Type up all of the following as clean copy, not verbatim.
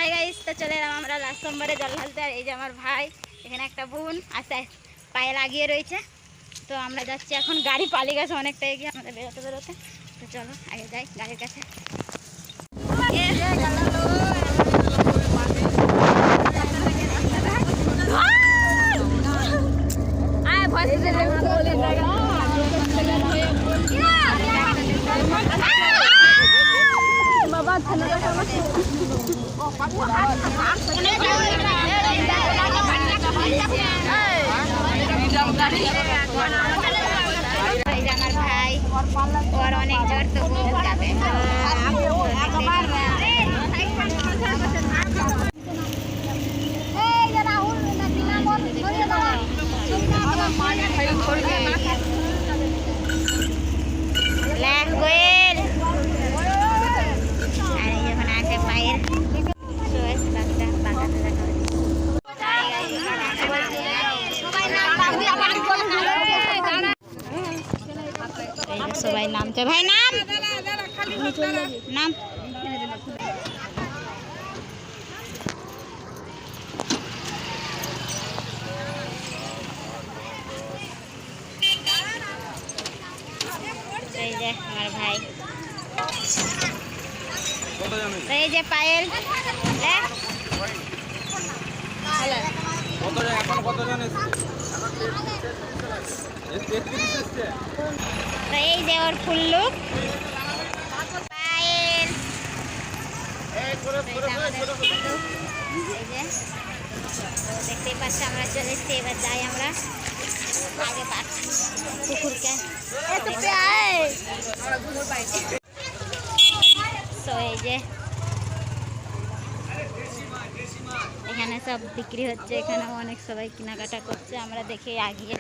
Hi guys, তো চলে এলাম আমরা লাস্ট সোমবারে জল ঢালতে। আর এই যে আমার ভাই, এখানে একটা বোন আছে পায়ে লাগিয়ে রয়েছে। তো আমরা যাচ্ছি এখন, গাড়ি পালিয়ে গেছে অনেকটা এগিয়ে আমাদের বেরোতে বেরোতে। তো চলো আগে যাই গাড়ির কাছে। বাবা আমার ভাই, ওর অনেক জ্বর, তো যাবে। সবাই নামছে, ভাই নাম নাম। এই যে আমার ভাই, এই যে পায়েল। এই যে ওর ফুল্লুক পায়েল। দেখতেই পাচ্ছি আমরা চলে এসছি। এবার যাই আমরা আগে পুকুরকে। তো এই যে এখানে সব বিক্রি হচ্ছে, এখানে অনেক সবাই কেনাকাটা করছে। আমরা দেখে আগিয়ে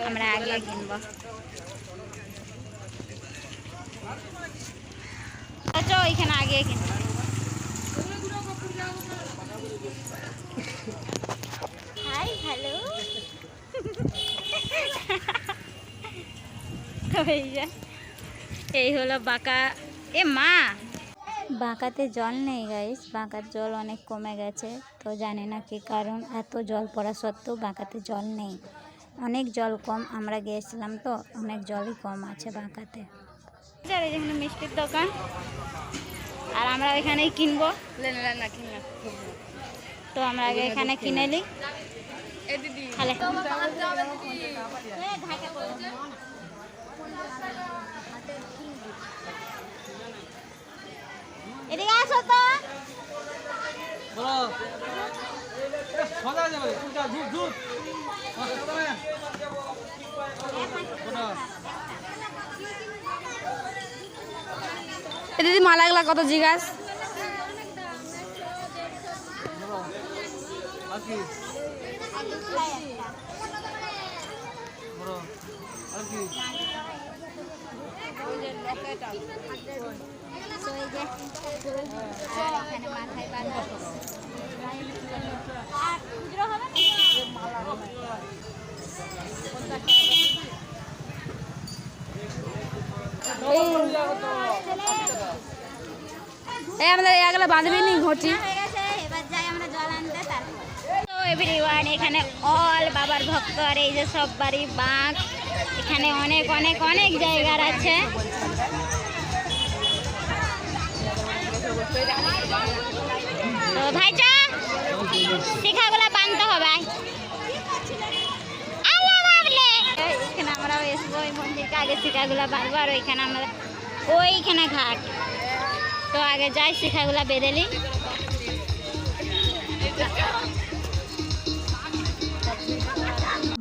আমরা আগে কিনবো। এখানে আগে কিনবো। Hi hello. এই হলো বাঁকা। এ মা, বাঁকাতে জল নেই গাইস, বাঁকার জল অনেক কমে গেছে। তো জানি না কি কারণ, এত জল পড়া সত্ত্বেও বাঁকাতে জল নেই, অনেক জল কম। আমরা গিয়েছিলাম তো, অনেক জলই কম আছে বাঁকাতে। এখানে মিষ্টির দোকান, আর আমরা এখানেই কিনবো। তো আমরা আগে এখানে কিনে নিই। এদিকে আসো তো। দিদি মালা গুলা কত জিজ্ঞাস? মাথায় বাঁধা আমাদের এগুলো বাঁধবি নি ঘটি। এবার যাই আমরা জল আনতে। তো এভরিওয়ান, এখানে অল বাবার ভক্ত। আর এই যে সব বাড়ি বাঁক, এখানে অনেক অনেক অনেক জায়গার আছে। তো ভাই চা শিখাগুলো বাঁধতে হবে। এখানে আমরা এসবো ওই মন্দিরকে, আগে শিখাগুলো বাঁধবো। আর ওইখানে আমরা ওইখানে ঘাট। তো আগে যাই শিখাগুলো বেঁধে নিই।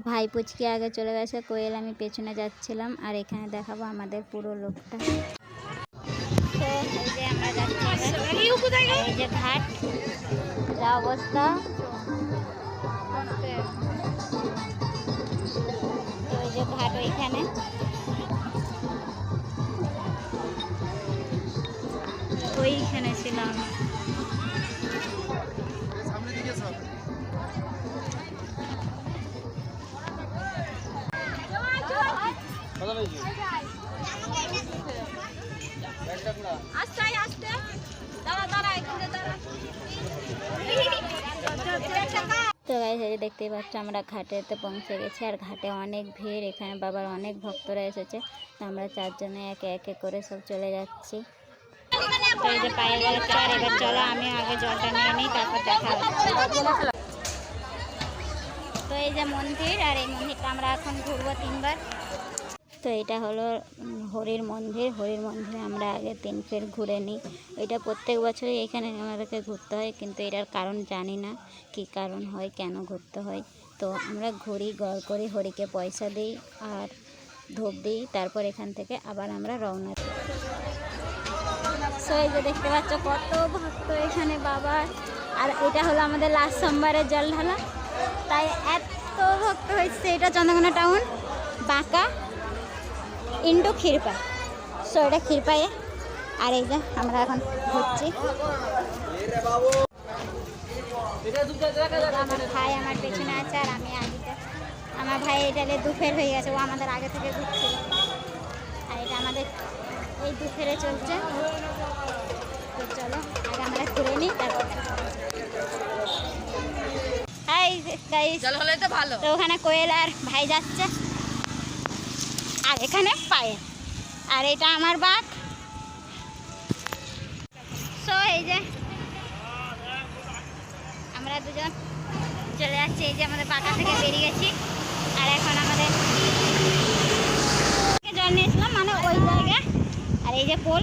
ভাই পুচকি আগে চলে গেছে, কোয়েল আমি পেছনে যাচ্ছিলাম। আর এখানে দেখাবো আমাদের পুরো লোকটা। তো এই যে আমরা যাচ্ছি, এই যে ঘাট, যা অবস্থা। তো এই যে ঘাট ওইখানে। ওইখানে ছিলাম। আস্তে আস্তে দাঁড়া দাঁড়া, এখানে দাঁড়া। তো গাইস এই যে দেখতেই পাচ্ছ আমরা ঘাটেতে পৌঁছে গেছি, আর ঘাটে অনেক ভিড়, এখানে বাবার অনেক ভক্তরা এসেছে। তো আমরা চারজনে একে একে করে সব চলে যাচ্ছি। তো এই যে পায়ে গেল চার, এবার চলো আমি আগে জলটা নিয়ে নিই, তারপর দেখা হচ্ছে। তো এই যে মন্দির, আর এই মন্দিরটা আমরা এখন ঘুরবো 3বার। তো এটা হলো হরির মন্দির। হরির মন্দিরে আমরা আগে 3 ফের ঘুরে নিই। এটা প্রত্যেক বছরই এখানে আমাদেরকে ঘুরতে হয়, কিন্তু এটার কারণ জানি না কি কারণ হয়, কেন ঘুরতে হয়। তো আমরা ঘুরি, গড় করি, হরিকে পয়সা দিই আর ধূপ দিই, তারপর এখান থেকে আবার আমরা রওনা দিই। সো এই যে দেখতে পাচ্ছ কত ভক্ত এখানে বাবার, আর এটা হলো আমাদের লাস্ট সোমবারের জল ঢালা, তাই এত ভক্ত হয়েছে। এটা চন্দ্রকোনা টাউন, বাঁকা ইন্টু ক্ষীরপাই। সো এটা ক্ষীরপাইয়ে, আর এই যে আমরা এখন ঘুরছি। আমার ভাই আমার পেছনে আছে, আর আমি আগে। আমার ভাই এটা 2 ফের হয়ে গেছে, ও আমাদের আগে থেকে ঘুরছিল, আর এটা আমাদের এই 2 ফেরে চলছে। তো চলো আগে আমরা ঘুরে নিই, তারপর হাই গাইস, জল হলে তো ভালো। তো ওখানে কোয়েল আর ভাই যাচ্ছে, আর এখানে পায়ে, আর এটা আমার বাঘ। সো এই যে আমরা দুজন চলে যাচ্ছি, এই যে আমাদের বাঁকা থেকে বেরিয়ে গেছি, আর এখন আমাদের জল নিয়েছিলাম মানে ওই জায়গায়, আর এই যে পোল,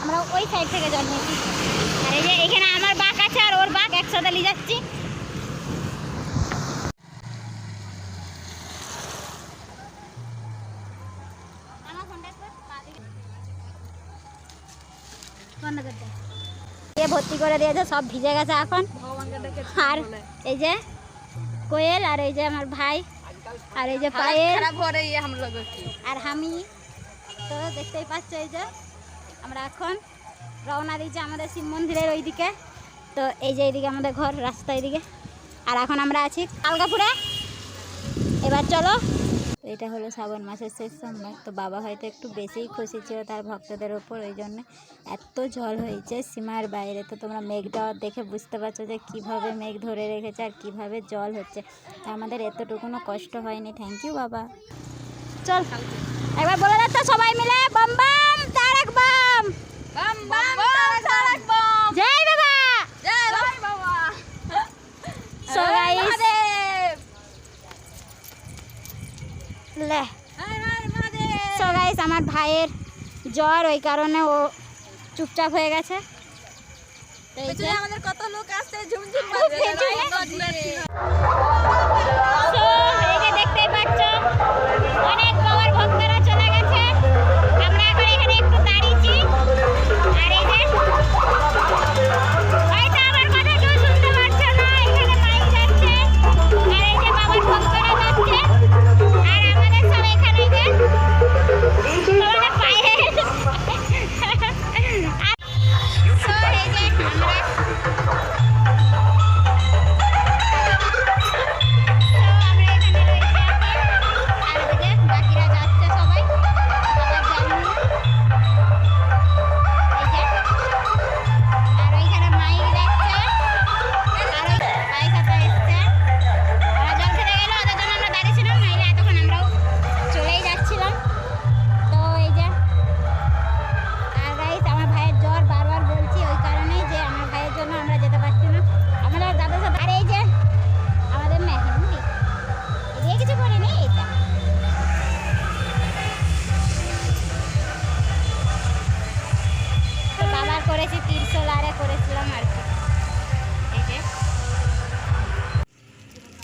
আমরা ওই সাইড থেকে জল নিয়েছি। আর এই যে এখানে আমার বাঘ আছে আর ওর বাঘ একসাথে নিয়ে যাচ্ছি। ভর্তি করে দিয়েছে, সব ভিজে গেছে এখন। আর এই যে কোয়েল, আর এই যে আমার ভাই, আর এই যে পায়েল, আর আমি। তো দেখতেই পাচ্ছ এই যে আমরা এখন রওনা দিয়েছি আমাদের শিব মন্দিরের ওইদিকে। তো এই যে এইদিকে আমাদের ঘর, রাস্তা এইদিকে, আর এখন আমরা আছি আলগাপুরে। এবার চলো। এটা হলো শ্রাবণ মাসের শেষ সোমবার। তো বাবা হয়তো একটু বেশিই খুশি ছিল তার ভক্তদের ওপর, ওই জন্য এত জল হয়েছে সীমার বাইরে। তো তোমরা মেঘটা দেখে বুঝতে পারছো যে কিভাবে মেঘ ধরে রেখেছে আর কিভাবে জল হচ্ছে। আমাদের এতটুকুনো কষ্ট হয়নি। থ্যাংক ইউ বাবা। চল একবার বলে যাচ্ছে সবাই মিলে, বম বম তারেক বম, বম বম তারেক বম, জয় বাবা, জয় বাবা। সো গাইস লে, সো গাইস আমার ভাইয়ের জ্বর, ওই কারণে ও চুপচাপ হয়ে গেছে। তো এই যে আমাদের কত লোক আসছে, ঝুমঝুম সো এই যে দেখতেই পাচ্ছ অনেক বাবার ভক্তরা চলে গেছে, আমরা এখন এখানে একটু দাঁড়িয়েছি। আর এই যে হয়তো আমার কথা কেউ শুনতে পারছে না, এখানে মাইক যাচ্ছে, আর এই যে বাবার ভক্তরা যাচ্ছে, আর আমাদের সব এখানে যে তোমাদের পায়ে সো এই যে আমরা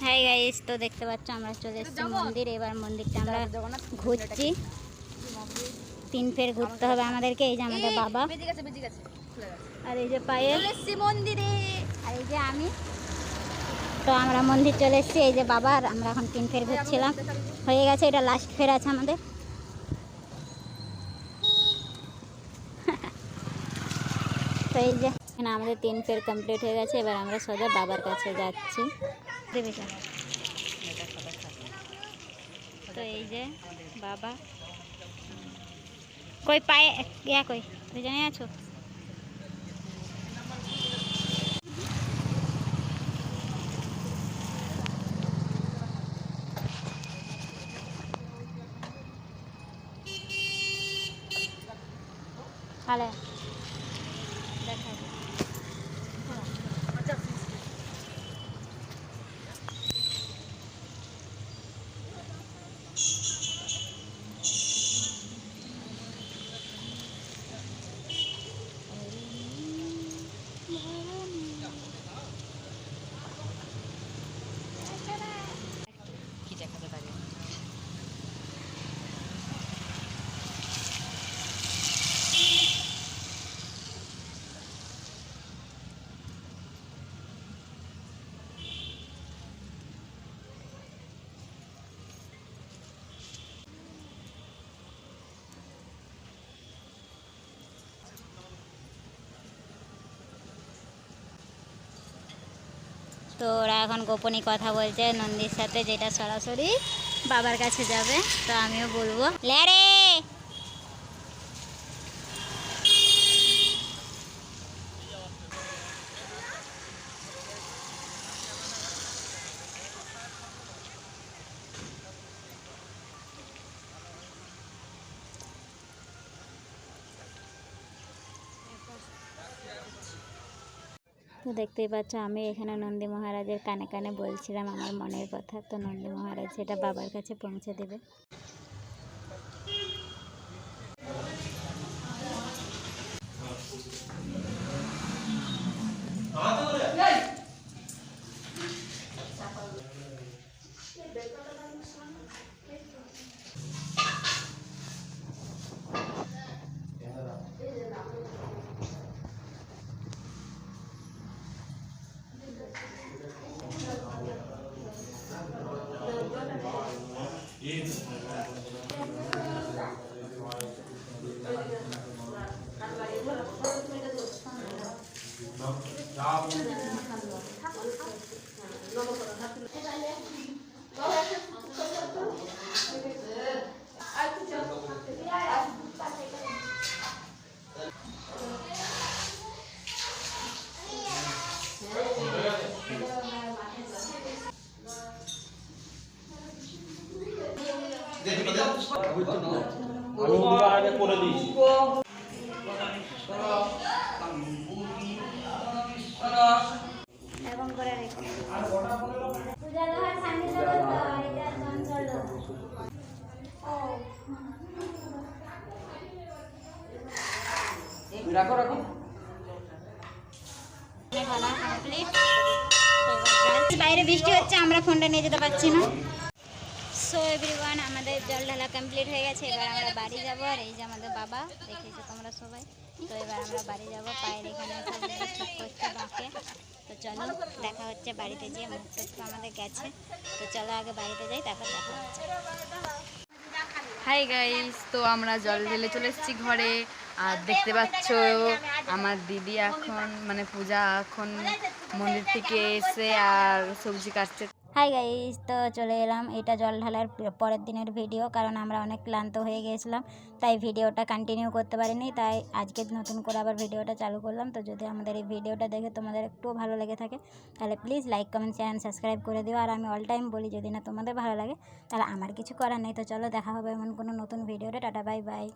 হাই গাইস, তো দেখতে পাচ্ছ আমরা চলে এসেছি মন্দির। এবার মন্দিরটা আমরা ঘুরছি, 3 ফের ঘুরতে হবে আমাদেরকে। এই যে আমাদের বাবা, আর এই যে পায়েল মন্দিরে, আর এই যে আমি। তো আমরা মন্দির চলে এসেছি, এই যে বাবা, আর আমরা এখন 3 ফের ঘুরছিলাম, হয়ে গেছে, এটা লাস্ট ফের আছে আমাদের। তো এই যে আমাদের 3 ফের কমপ্লিট হয়ে গেছে, এবার আমরা সোজা বাবার কাছে যাচ্ছি। তো এই যে বাবা, কই পায়ে ইয়া, কই দুজনে আছো? হালে দেখা কি দেখাতে পারি? তো ওরা এখন গোপনীয় কথা বলছে নন্দীর সাথে, যেটা সরাসরি বাবার কাছে যাবে। তো আমিও বলবো ল্যারে। তো দেখতেই পাচ্ছ আমি এখানে নন্দী মহারাজের কানে কানে বলছিলাম আমার মনের কথা। তো নন্দী মহারাজ সেটা বাবার কাছে পৌঁছে দেবে। এরকম করে রেখে পূজা লোহার সামনে যাবো তো এটা চঞ্চল রাখো রাখো। ঢালা কমপ্লিট। বাইরে বৃষ্টি হচ্ছে, আমরা ফোনটা নিয়ে যেতে পারছি না। সো এভরিওয়ান, আমাদের জল ঢালা কমপ্লিট হয়ে গেছে। এবার আমরা বাড়ি যাব। আর এই যে আমাদের বাবা, দেখেছো তোমরা সবাই। তো এবার আমরা বাড়ি যাব। পায়ের এখানে সব ঠিক করছে বাঁকে। তো চলো দেখা হচ্ছে বাড়িতে, যেয়ে মুখ তো আমাদের গেছে। তো চলো আগে বাড়িতে যাই, তারপর দেখা হচ্ছে। হাই গাইস, তো আমরা জল ঢেলে চলে এসেছি ঘরে। আর দেখতে পাচ্ছ আমার দিদি এখন মানে পূজা এখন মন্দির থেকে এসে আর সবজি কাটছে। হাই গাইস, তো চলে এলাম। এটা জল ঢালার পরের দিনের ভিডিও, কারণ আমরা অনেক ক্লান্ত হয়ে গিয়েছিলাম, তাই ভিডিওটা কন্টিনিউ করতে পারিনি। তাই আজকে নতুন করে আবার ভিডিওটা চালু করলাম। তো যদি আমাদের এই ভিডিওটা দেখে তোমাদের একটুও ভালো লেগে থাকে, তাহলে please like comment share and subscribe করে দিও। আর আমি অল টাইম বলি, যদি না তোমাদের ভালো লাগে তাহলে আমার কিছু করার নেই। তো চলো দেখা হবে এমন কোনো নতুন ভিডিওতে। Tata bye bye.